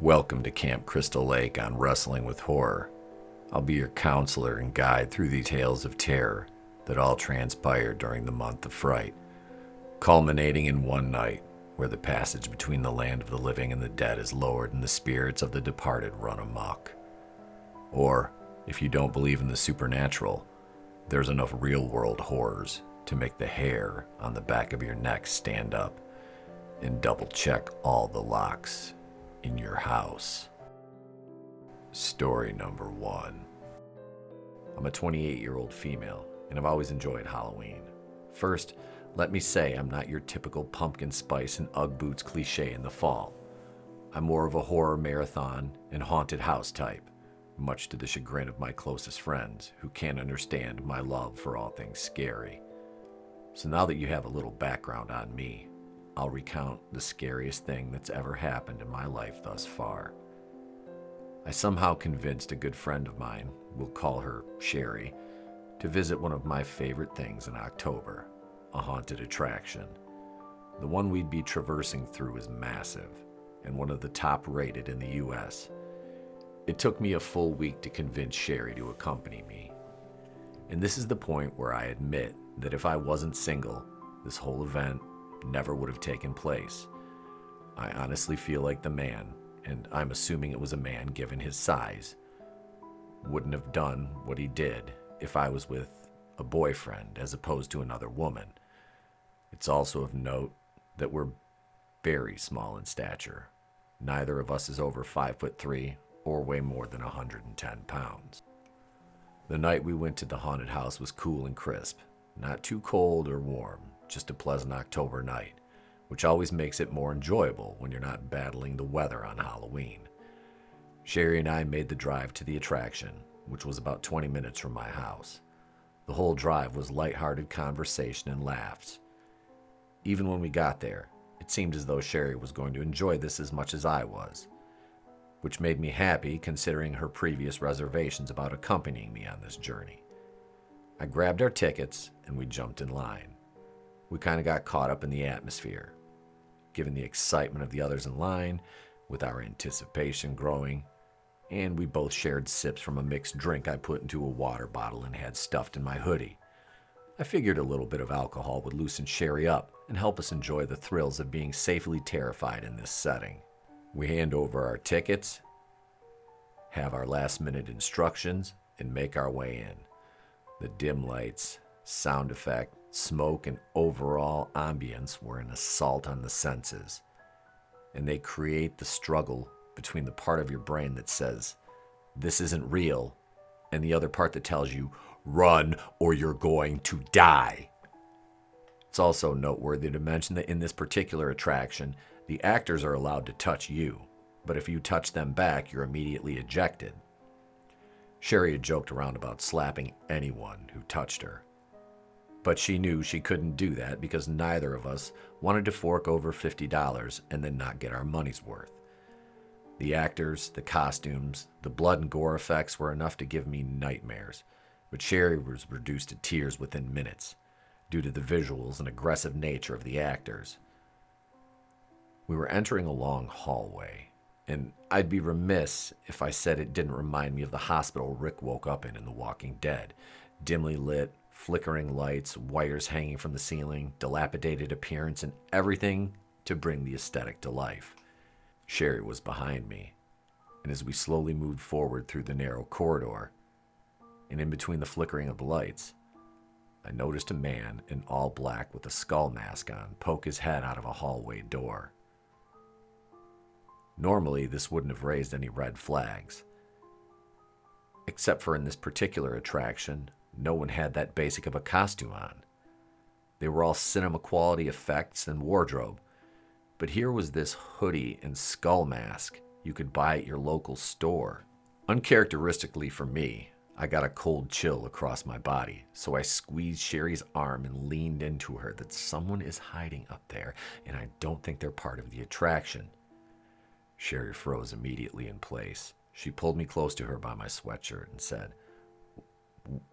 Welcome to Camp Crystal Lake on Wrestling with Horror. I'll be your counselor and guide through the tales of terror that all transpired during the month of fright, culminating in one night where the passage between the land of the living and the dead is lowered and the spirits of the departed run amok. Or, if you don't believe in the supernatural, there's enough real-world horrors to make the hair on the back of your neck stand up and double-check all the locks in your house. Story number 1. I'm a 28-year-old female, and I've always enjoyed Halloween. First, let me say I'm not your typical pumpkin spice and Ugg boots cliche in the fall. I'm more of a horror marathon and haunted house type, much to the chagrin of my closest friends who can't understand my love for all things scary. So now that you have a little background on me, I'll recount the scariest thing that's ever happened in my life thus far. I somehow convinced a good friend of mine, we'll call her Sherry, to visit one of my favorite things in October, a haunted attraction. The one we'd be traversing through is massive, and one of the top rated in the US. It took me a full week to convince Sherry to accompany me. And this is the point where I admit that if I wasn't single, this whole event never would have taken place. I honestly feel like the man, and I'm assuming it was a man given his size, wouldn't have done what he did if I was with a boyfriend as opposed to another woman. It's also of note that we're very small in stature. Neither of us is over 5'3" or weigh more than 110 pounds. The night we went to the haunted house was cool and crisp, not too cold or warm, just a pleasant October night, which always makes it more enjoyable when you're not battling the weather on Halloween. Sherry and I made the drive to the attraction, which was about 20 minutes from my house. The whole drive was lighthearted conversation and laughs. Even when we got there, it seemed as though Sherry was going to enjoy this as much as I was, which made me happy considering her previous reservations about accompanying me on this journey. I grabbed our tickets and we jumped in line. We kind of got caught up in the atmosphere, given the excitement of the others in line, with our anticipation growing, and we both shared sips from a mixed drink I put into a water bottle and had stuffed in my hoodie. I figured a little bit of alcohol would loosen Sherry up and help us enjoy the thrills of being safely terrified in this setting. We hand over our tickets, have our last-minute instructions, and make our way in. The dim lights, sound effect, smoke, and overall ambience were an assault on the senses, and they create the struggle between the part of your brain that says, this isn't real, and the other part that tells you, run or you're going to die. It's also noteworthy to mention that in this particular attraction, the actors are allowed to touch you, but if you touch them back, you're immediately ejected. Sherry had joked around about slapping anyone who touched her, but she knew she couldn't do that because neither of us wanted to fork over $50 and then not get our money's worth. The actors, the costumes, the blood and gore effects were enough to give me nightmares, but Sherry was reduced to tears within minutes due to the visuals and aggressive nature of the actors. We were entering a long hallway, and I'd be remiss if I said it didn't remind me of the hospital Rick woke up in The Walking Dead. Dimly lit, flickering lights, wires hanging from the ceiling, dilapidated appearance, and everything to bring the aesthetic to life. Sherry was behind me, and as we slowly moved forward through the narrow corridor, and in between the flickering of the lights, I noticed a man in all black with a skull mask on poke his head out of a hallway door. Normally, this wouldn't have raised any red flags, except for in this particular attraction, no one had that basic of a costume on. They were all cinema quality effects and wardrobe, but here was this hoodie and skull mask you could buy at your local store. Uncharacteristically for me, I got a cold chill across my body, so I squeezed Sherry's arm and leaned into her that someone is hiding up there, and I don't think they're part of the attraction. Sherry froze immediately in place. She pulled me close to her by my sweatshirt and said,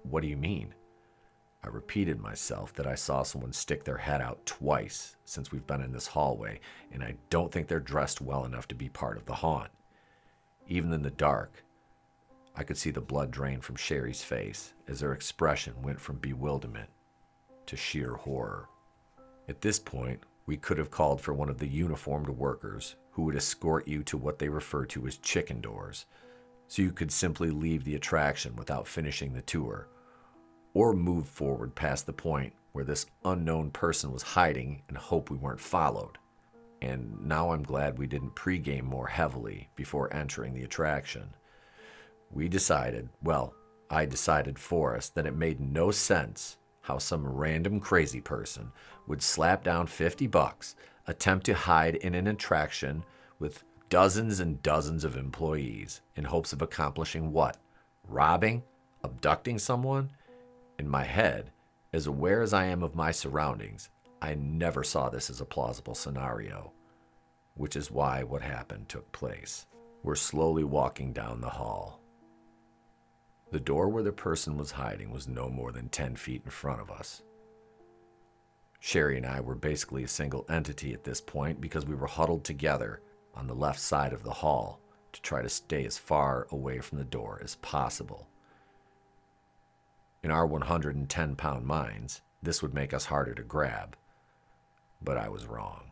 "What do you mean?" I repeated myself that I saw someone stick their head out twice since we've been in this hallway, and I don't think they're dressed well enough to be part of the haunt. Even in the dark, I could see the blood drain from Sherry's face as her expression went from bewilderment to sheer horror. At this point, we could have called for one of the uniformed workers who would escort you to what they refer to as chicken doors, so you could simply leave the attraction without finishing the tour, or move forward past the point where this unknown person was hiding and hope we weren't followed. And now I'm glad we didn't pregame more heavily before entering the attraction. I decided for us that it made no sense how some random crazy person would slap down $50, attempt to hide in an attraction with dozens and dozens of employees in hopes of accomplishing what? Robbing? Abducting someone? In my head, as aware as I am of my surroundings, I never saw this as a plausible scenario, which is why what happened took place. We're slowly walking down the hall. The door where the person was hiding was no more than 10 feet in front of us. Sherry and I were basically a single entity at this point because we were huddled together on the left side of the hall to try to stay as far away from the door as possible. In our 110-pound minds, this would make us harder to grab, but I was wrong.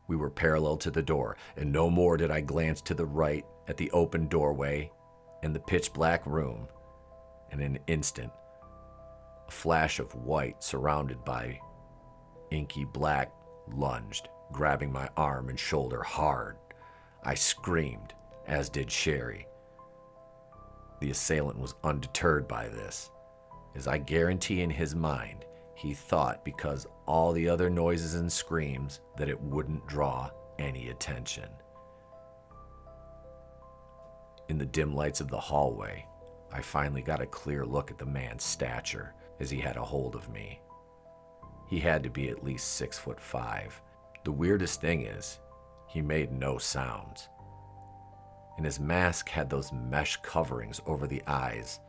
We were parallel to the door, and no more did I glance to the right at the open doorway and the pitch-black room. In an instant, a flash of white surrounded by inky black lunged, grabbing my arm and shoulder hard. I screamed, as did Sherry. The assailant was undeterred by this, as I guarantee in his mind, he thought because all the other noises and screams that it wouldn't draw any attention. In the dim lights of the hallway, I finally got a clear look at the man's stature as he had a hold of me. He had to be at least 6'5". The weirdest thing is, he made no sounds. And his mask had those mesh coverings over the eyes.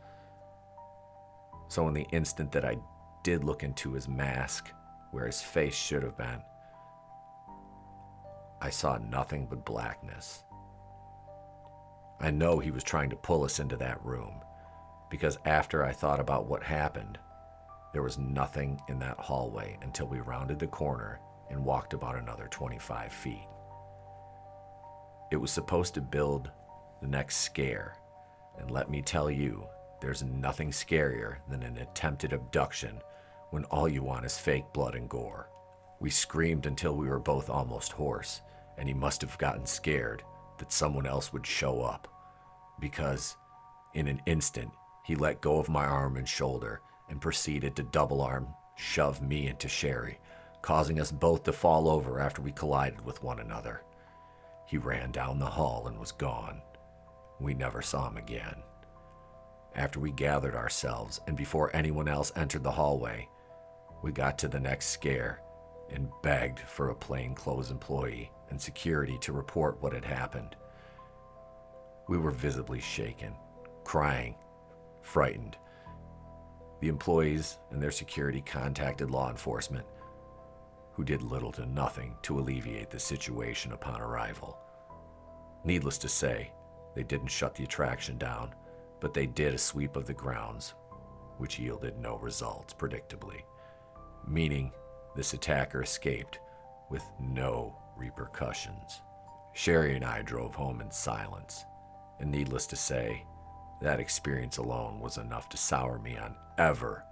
So in the instant that I did look into his mask, where his face should have been, I saw nothing but blackness. I know he was trying to pull us into that room, because after I thought about what happened, there was nothing in that hallway until we rounded the corner and walked about another 25 feet. It was supposed to build the next scare, and let me tell you, there's nothing scarier than an attempted abduction when all you want is fake blood and gore. We screamed until we were both almost hoarse, and he must have gotten scared that someone else would show up, because in an instant, he let go of my arm and shoulder and proceeded to double arm shove me into Sherry, causing us both to fall over after we collided with one another. He ran down the hall and was gone. We never saw him again. After we gathered ourselves and before anyone else entered the hallway, we got to the next scare and begged for a plainclothes employee and security to report what had happened. We were visibly shaken, crying, frightened. The employees and their security contacted law enforcement, who did little to nothing to alleviate the situation upon arrival. Needless to say, they didn't shut the attraction down, but they did a sweep of the grounds, which yielded no results, predictably, meaning this attacker escaped with no repercussions. Sherry and I drove home in silence, and needless to say, that experience alone was enough to sour me on ever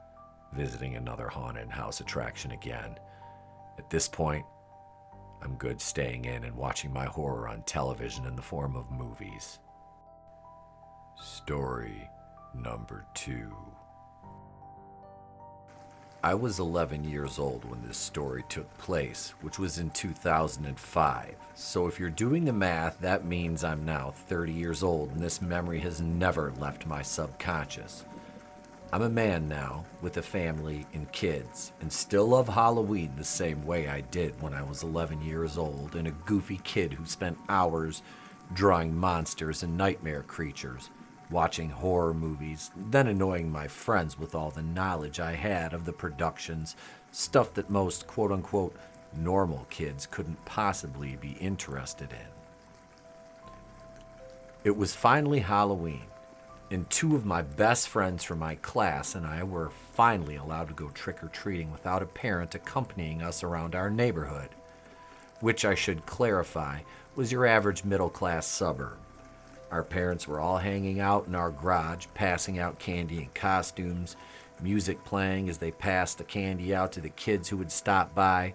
visiting another haunted house attraction again. At this point, I'm good staying in and watching my horror on television in the form of movies. Story number 2. I was 11 years old when this story took place, which was in 2005. So if you're doing the math, that means I'm now 30 years old and this memory has never left my subconscious. I'm a man now with a family and kids and still love Halloween the same way I did when I was 11 years old and a goofy kid who spent hours drawing monsters and nightmare creatures, watching horror movies, then annoying my friends with all the knowledge I had of the productions, stuff that most quote-unquote normal kids couldn't possibly be interested in. It was finally Halloween, and two of my best friends from my class and I were finally allowed to go trick-or-treating without a parent accompanying us around our neighborhood, which I should clarify was your average middle-class suburb. Our parents were all hanging out in our garage, passing out candy and costumes, music playing as they passed the candy out to the kids who would stop by,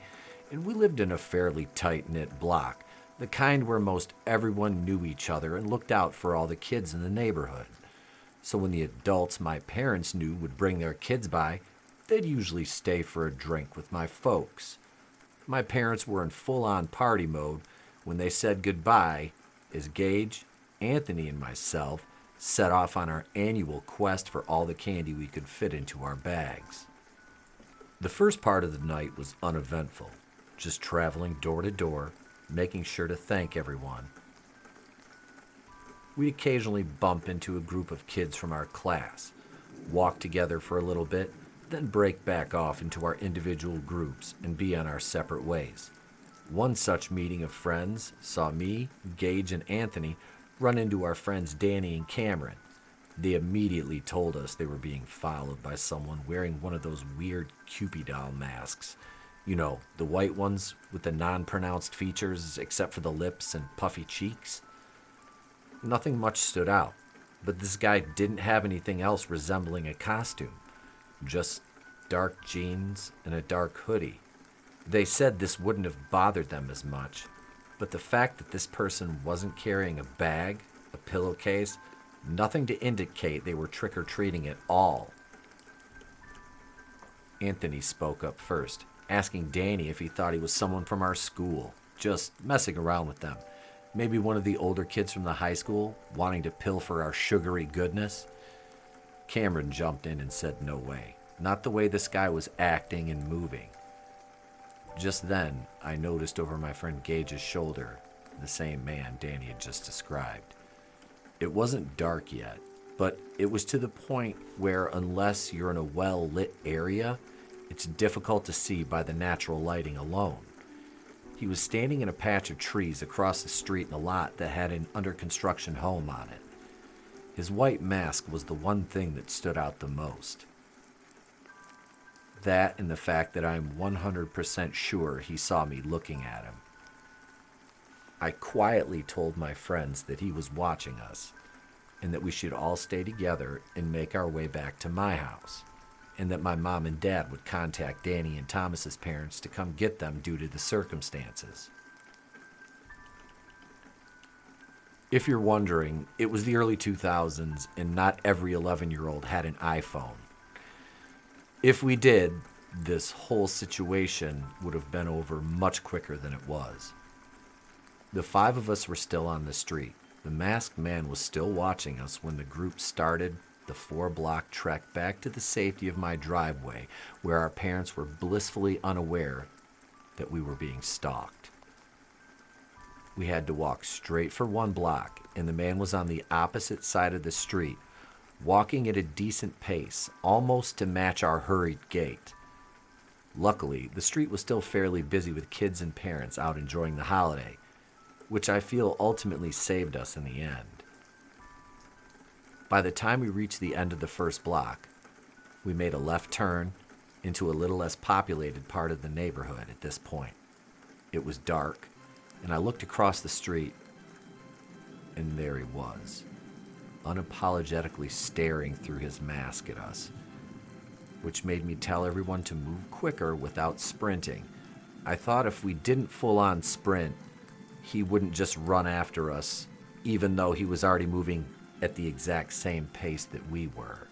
and we lived in a fairly tight-knit block, the kind where most everyone knew each other and looked out for all the kids in the neighborhood. So when the adults my parents knew would bring their kids by, they'd usually stay for a drink with my folks. My parents were in full-on party mode when they said goodbye as Gage, Anthony, and myself set off on our annual quest for all the candy we could fit into our bags. The first part of the night was uneventful, just traveling door to door, making sure to thank everyone. We occasionally bump into a group of kids from our class, walk together for a little bit, then break back off into our individual groups and be on our separate ways. One such meeting of friends saw me, Gage, and Anthony run into our friends Danny and Cameron. They immediately told us they were being followed by someone wearing one of those weird Cupid doll masks. You know, the white ones with the non-pronounced features except for the lips and puffy cheeks. Nothing much stood out, but this guy didn't have anything else resembling a costume, just dark jeans and a dark hoodie. They said this wouldn't have bothered them as much, but the fact that this person wasn't carrying a bag, a pillowcase, nothing to indicate they were trick-or-treating at all. Anthony spoke up first, asking Danny if he thought he was someone from our school, just messing around with them. Maybe one of the older kids from the high school, wanting to pilfer our sugary goodness. Cameron jumped in and said no way. Not the way this guy was acting and moving. Just then, I noticed over my friend Gage's shoulder the same man Danny had just described. It wasn't dark yet, but it was to the point where unless you're in a well-lit area, it's difficult to see by the natural lighting alone. He was standing in a patch of trees across the street in a lot that had an under-construction home on it. His white mask was the one thing that stood out the most. That and the fact that I'm 100% sure he saw me looking at him. I quietly told my friends that he was watching us and that we should all stay together and make our way back to my house, and that my mom and dad would contact Danny and Thomas's parents to come get them due to the circumstances. If you're wondering, it was the early 2000s and not every 11-year-old had an iPhone. If we did, this whole situation would have been over much quicker than it was. The five of us were still on the street. The masked man was still watching us when the group started the 4-block trek back to the safety of my driveway, where our parents were blissfully unaware that we were being stalked. We had to walk straight for 1 block, and the man was on the opposite side of the street, walking at a decent pace, almost to match our hurried gait. Luckily, the street was still fairly busy with kids and parents out enjoying the holiday, which I feel ultimately saved us in the end. By the time we reached the end of the 1st block, we made a left turn into a little less populated part of the neighborhood at this point. It was dark, and I looked across the street, and there he was, unapologetically staring through his mask at us, which made me tell everyone to move quicker without sprinting. I thought if we didn't full-on sprint, he wouldn't just run after us, even though he was already moving at the exact same pace that we were.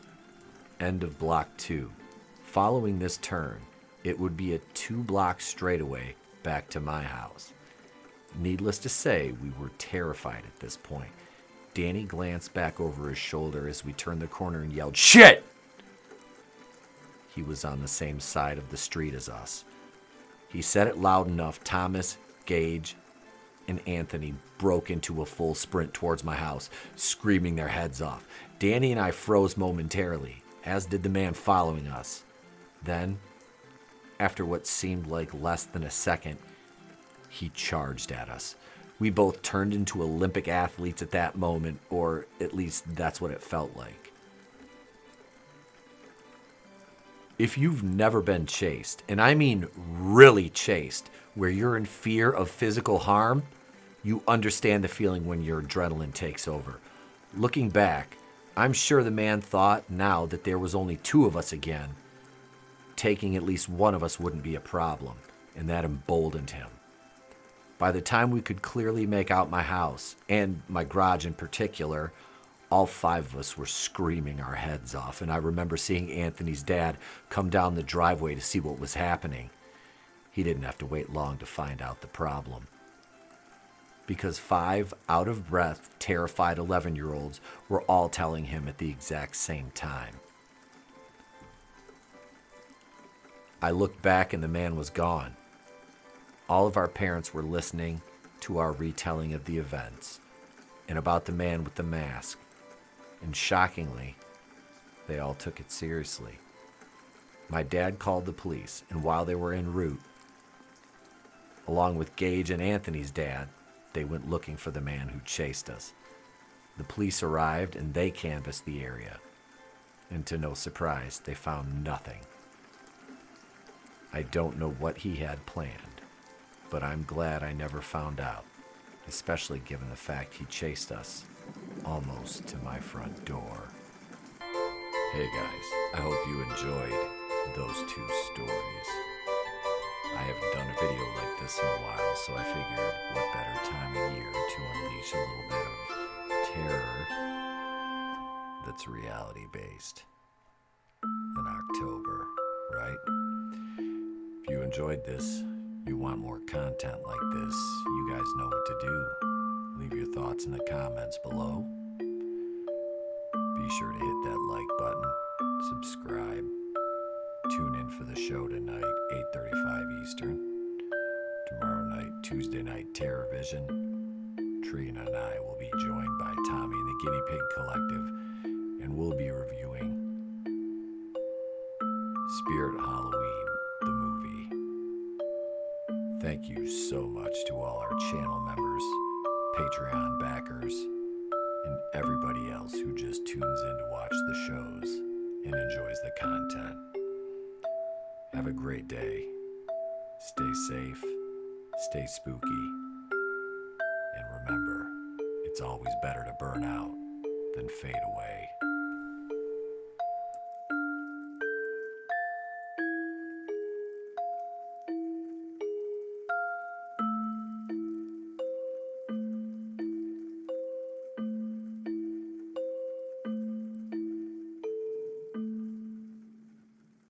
End of block 2. Following this turn, it would be a 2-block straightaway back to my house. Needless to say, we were terrified at this point. Danny glanced back over his shoulder as we turned the corner and yelled, "Shit!" He was on the same side of the street as us. He said it loud enough Thomas, Gage, and Anthony broke into a full sprint towards my house, screaming their heads off. Danny and I froze momentarily, as did the man following us. Then, after what seemed like less than a second, he charged at us. We both turned into Olympic athletes at that moment, or at least that's what it felt like. If you've never been chased, and I mean really chased, where you're in fear of physical harm, you understand the feeling when your adrenaline takes over. Looking back, I'm sure the man thought now that there was only two of us again. Taking at least one of us wouldn't be a problem, and that emboldened him. By the time we could clearly make out my house, and my garage in particular, all five of us were screaming our heads off, and I remember seeing Anthony's dad come down the driveway to see what was happening. He didn't have to wait long to find out the problem. Because 5 out-of-breath, terrified 11-year-olds were all telling him at the exact same time. I looked back and the man was gone. All of our parents were listening to our retelling of the events and about the man with the mask. And shockingly, they all took it seriously. My dad called the police, and while they were en route, along with Gage and Anthony's dad, they went looking for the man who chased us. The police arrived and they canvassed the area. And to no surprise, they found nothing. I don't know what he had planned, but I'm glad I never found out, especially given the fact he chased us almost to my front door. Hey guys, I hope you enjoyed those 2 stories. I haven't done a video like this in a while, so I figured what better time of year to unleash a little bit of terror that's reality-based in October, right? If you enjoyed this, you want more content like this, you guys know what to do. Leave your thoughts in the comments below. Be sure to hit that like button, subscribe. Tune in for the show tonight, 8:35 Eastern. Tomorrow night, Tuesday night, Terror Vision. Trina and I will be joined by Tommy and the Guinea Pig Collective, and we'll be reviewing Spirit Halloween, the movie. Thank you so much to all our channel members, Patreon backers, and everybody else who just tunes in to watch the shows and enjoys the content. Have a great day. Stay safe, stay spooky, and remember, it's always better to burn out than fade away.